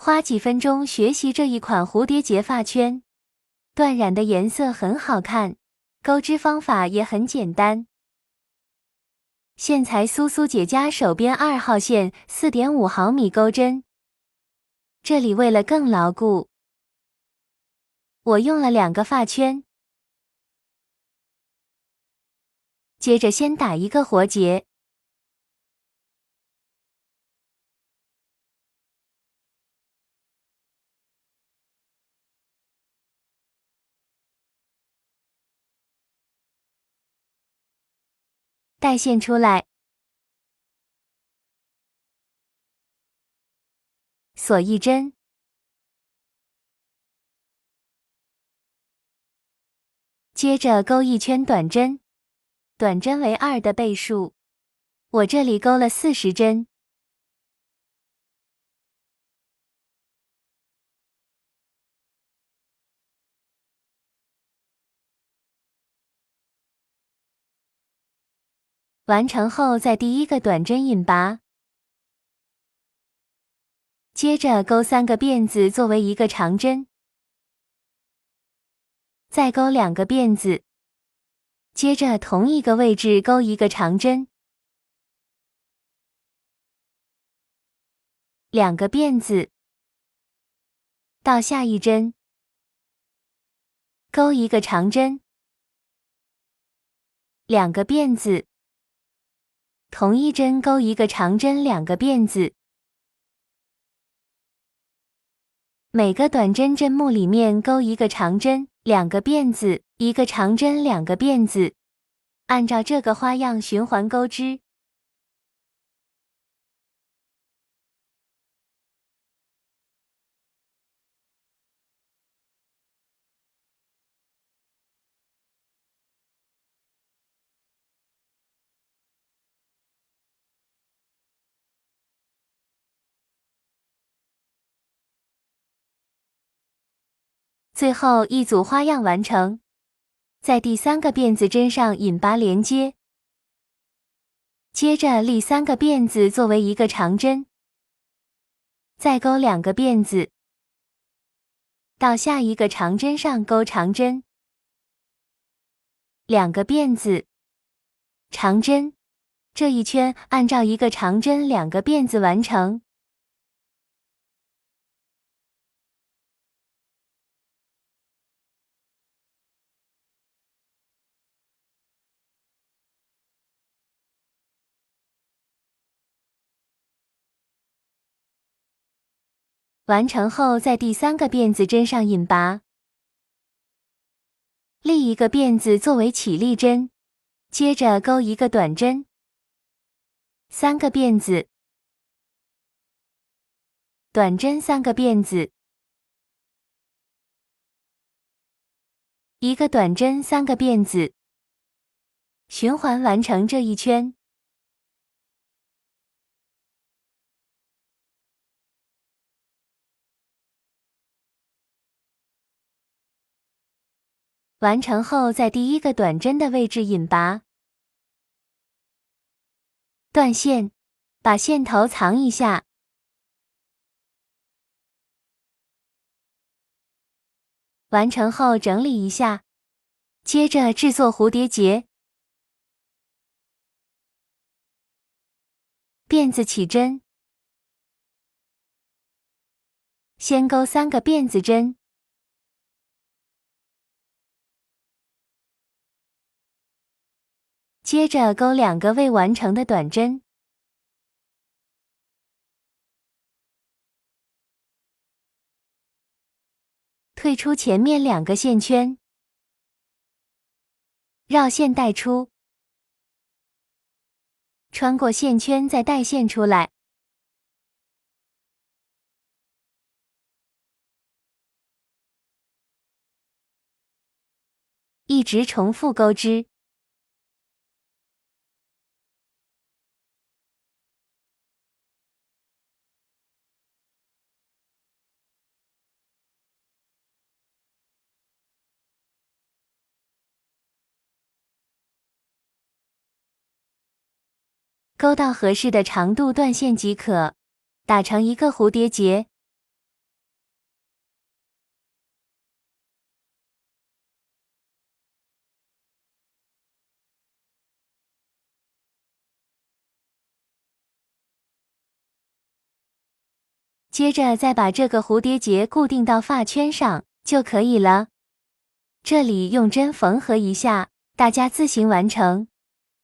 花几分钟学习这一款蝴蝶结发圈，缎染的颜色很好看，钩织方法也很简单。线裁苏苏姐家手编2号线 4.5 毫米钩针，这里为了更牢固，我用了2个发圈。接着先打一个活结，带线出来，锁一针，接着钩一圈短针，短针为2的倍数，我这里钩了40针。完成后再第一个短针引拔，接着钩3个辫子作为一个长针，再钩2个辫子，接着同一个位置钩一个长针，2个辫子，到下一针，钩一个长针，2个辫子，同一针钩一个长针，2个辫子。每个短针针目里面钩一个长针，2个辫子，1个长针，2个辫子，按照这个花样循环钩织。最后一组花样完成，在第3个辫子针上引拔连接，接着立3个辫子作为一个长针，再钩2个辫子，到下一个长针上钩长针，2个辫子，长针，这一圈按照1个长针2个辫子完成。完成后在第3个辫子针上引拔，立一个辫子作为起立针，接着钩一个短针，3个辫子，短针3个辫子，1个短针3个辫子，循环完成这一圈。完成后在第1个短针的位置引拔，断线，把线头藏一下，完成后整理一下，接着制作蝴蝶结。辫子起针，先钩3个辫子针，接着钩2个未完成的短针，退出前面2个线圈，绕线带出，穿过线圈再带线出来，一直重复钩织。钩到合适的长度断线即可，打成一个蝴蝶结。接着再把这个蝴蝶结固定到发圈上就可以了。这里用针缝合一下，大家自行完成。